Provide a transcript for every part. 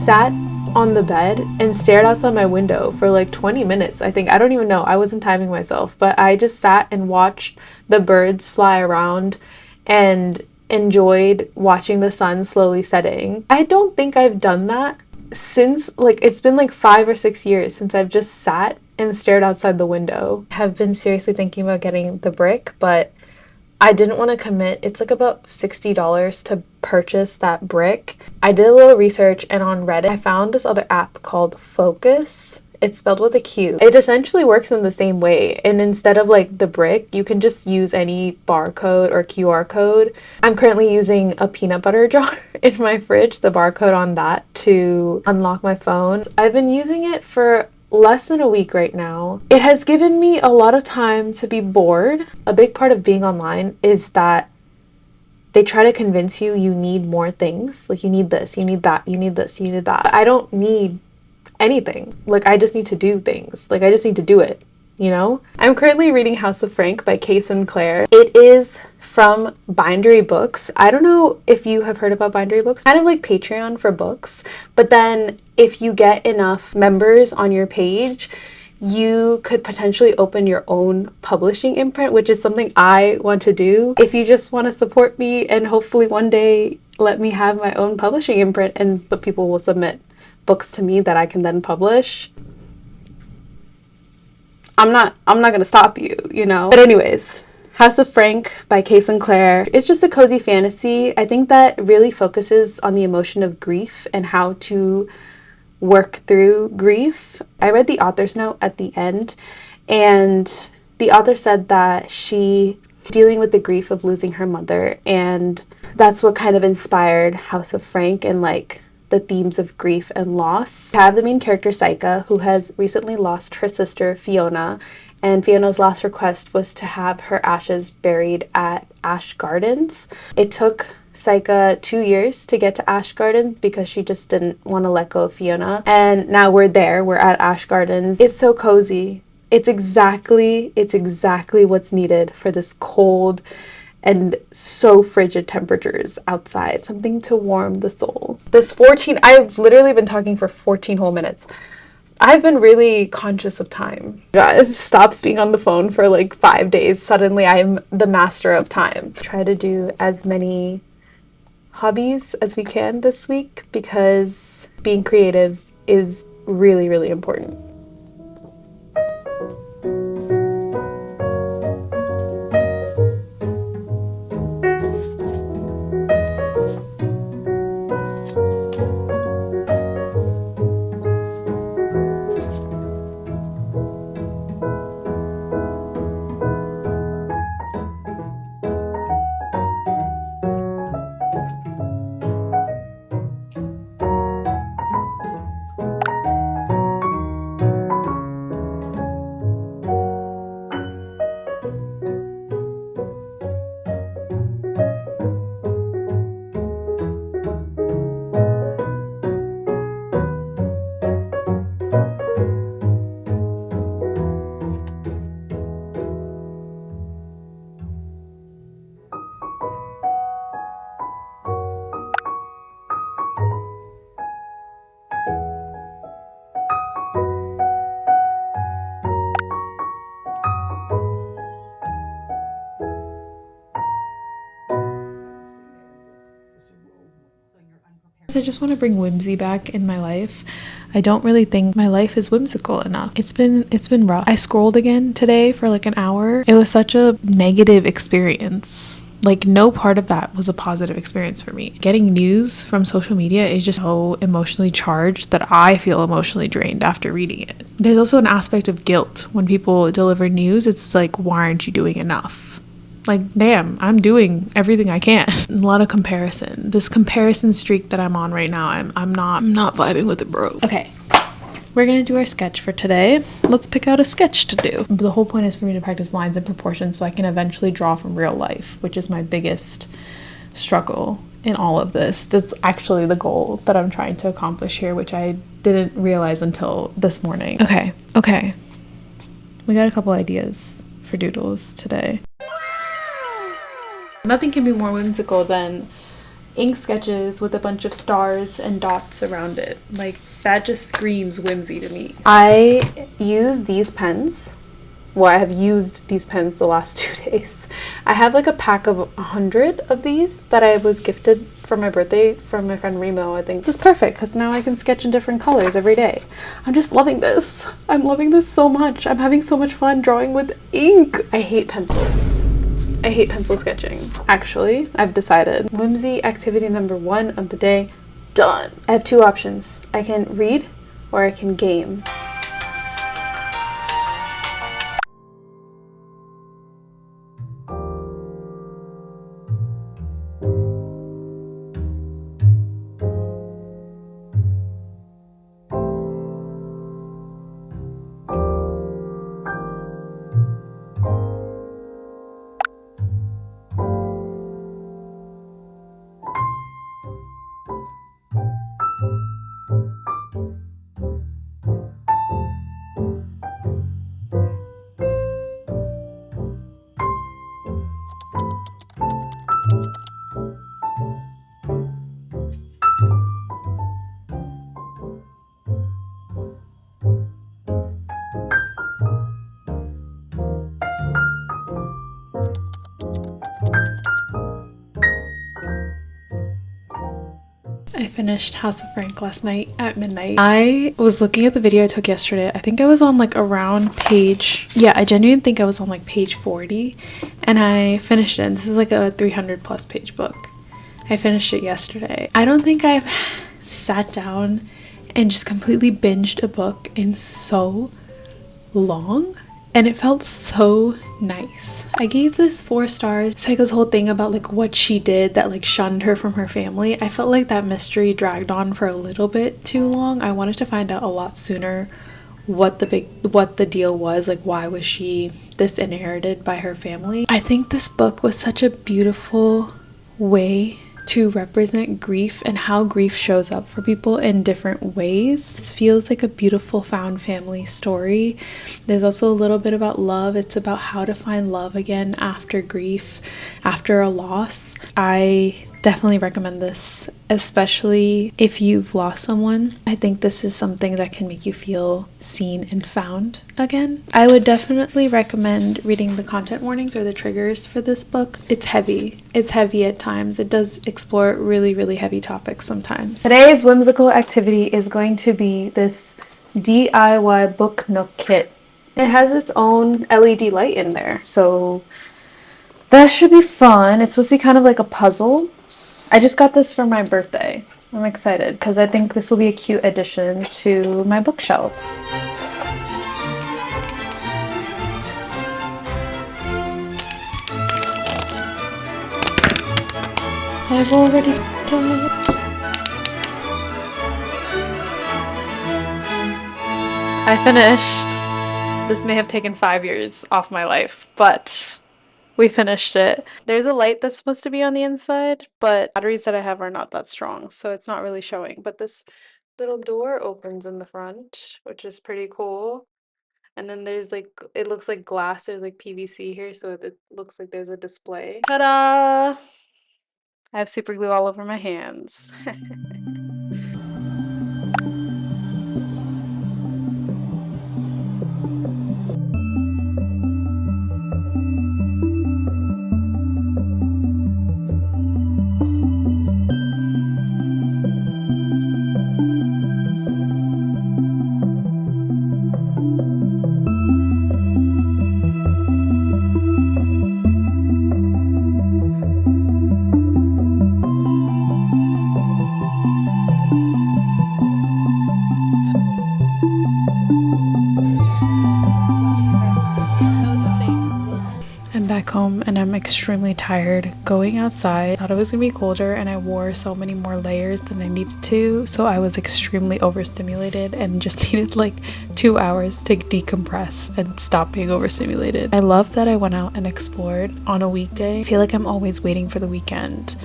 sat on the bed and stared outside my window for like 20 minutes, I think. I don't even know. I wasn't timing myself, but I just sat and watched the birds fly around and enjoyed watching the sun slowly setting. I don't think I've done that since, like, it's been like 5 or 6 years since I've just sat and stared outside the window. I have been seriously thinking about getting the brick, but I didn't want to commit. It's like about $60 to purchase that brick. I did a little research, and on Reddit I found this other app called Focus. It's spelled with a Q. It essentially works in the same way, and instead of like the brick, you can just use any barcode or QR code. I'm currently using a peanut butter jar in my fridge, the barcode on that, to unlock my phone. I've been using it for less than a week right now. It has given me a lot of time to be bored. A big part of being online is that they try to convince you need more things. Like, you need this, you need that, you need this, you need that. I don't need anything. Like, I just need to do things. Like, I just need to do it, you know? I'm currently reading House of Frank by Kay Sinclair. It is from Bindery Books. I don't know if you have heard about Bindery Books. Kind of like Patreon for books. But then if you get enough members on your page, you could potentially open your own publishing imprint, which is something I want to do. If you just want to support me and hopefully one day let me have my own publishing imprint, but people will submit books to me that I can then publish, I'm not gonna stop you, you know? But anyways, House of Frank by Kay Sinclair. It's just a cozy fantasy. I think that really focuses on the emotion of grief and how to work through grief. I read the author's note at the end, and the author said that she dealing with the grief of losing her mother, and that's what kind of inspired House of Frank and like the themes of grief and loss. I have the main character, Saika, who has recently lost her sister, Fiona, and Fiona's last request was to have her ashes buried at Ash Gardens. It took Saika 2 years to get to Ash Gardens because she just didn't want to let go of Fiona. And now we're there, we're at Ash Gardens. It's so cozy. It's exactly what's needed for this cold and so frigid temperatures outside. Something to warm the soul. I've literally been talking for 14 whole minutes. I've been really conscious of time. God, stops being on the phone for like 5 days. Suddenly I'm the master of time. Try to do as many hobbies as we can this week because being creative is really, really important. I just want to bring whimsy back in my life. I don't really think my life is whimsical enough. It's been rough. I scrolled again today for like an hour. It was such a negative experience. Like, no part of that was a positive experience for me. Getting news from social media is just so emotionally charged that I feel emotionally drained after reading it. There's also an aspect of guilt when people deliver news. It's like, why aren't you doing enough? Like, damn, I'm doing everything I can. A lot of comparison. This comparison streak that I'm on right now, I'm not vibing with it, bro. Okay, we're gonna do our sketch for today. Let's pick out a sketch to do. The whole point is for me to practice lines and proportions so I can eventually draw from real life, which is my biggest struggle in all of this. That's actually the goal that I'm trying to accomplish here, which I didn't realize until this morning. Okay. We got a couple ideas for doodles today. Nothing can be more whimsical than ink sketches with a bunch of stars and dots around it. Like, that just screams whimsy to me. I use these pens. Well, I have used these pens the last 2 days. I have like a pack of 100 of these that I was gifted for my birthday from my friend Remo. I think this is perfect because now I can sketch in different colors every day. I'm just loving this. I'm loving this so much. I'm having so much fun drawing with ink. I hate pencil. I hate pencil sketching. Actually, I've decided. Whimsy activity number 1 of the day, done. I have 2 options. I can read or I can game. I finished House of Frank last night at midnight. I was looking at the video I took yesterday. I think I was on like around page, yeah, I genuinely think I was on like page 40 and I finished it. And this is like a 300 plus page book. I finished it yesterday. I don't think I've sat down and just completely binged a book in so long, and it felt so nice. I gave this 4 stars. Saiko's whole thing about like what she did that like shunned her from her family, I felt like that mystery dragged on for a little bit too long. I wanted to find out a lot sooner what the deal was, like why was she disinherited by her family. I think this book was such a beautiful way to represent grief and how grief shows up for people in different ways. This feels like a beautiful found family story. There's also a little bit about love. It's about how to find love again after grief, after a loss. I definitely recommend this, especially if you've lost someone. I think this is something that can make you feel seen and found again. I would definitely recommend reading the content warnings or the triggers for this book. It's heavy. It's heavy at times. It does explore really, really heavy topics sometimes. Today's whimsical activity is going to be this DIY book nook kit. It has its own LED light in there, so that should be fun. It's supposed to be kind of like a puzzle. I just got this for my birthday. I'm excited because I think this will be a cute addition to my bookshelves. I've already done it. I finished. This may have taken 5 years off my life, but we finished it. There's a light that's supposed to be on the inside, but batteries that I have are not that strong, so it's not really showing. But this little door opens in the front, which is pretty cool. And then there's like, it looks like glass. There's like PVC here, so it looks like there's a display. Ta-da! I have super glue all over my hands. I'm back home and I'm extremely tired. Going outside, I thought it was gonna be colder and I wore so many more layers than I needed to, so I was extremely overstimulated and just needed like 2 hours to decompress and stop being overstimulated. I love that I went out and explored on a weekday. I feel like I'm always waiting for the weekend.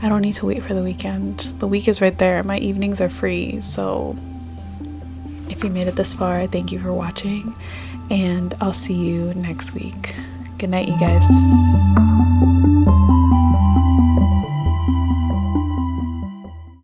I don't need to wait for the weekend. The week is right there. My evenings are free, so if you made it this far, thank you for watching, and I'll see you next week. Good night, you guys.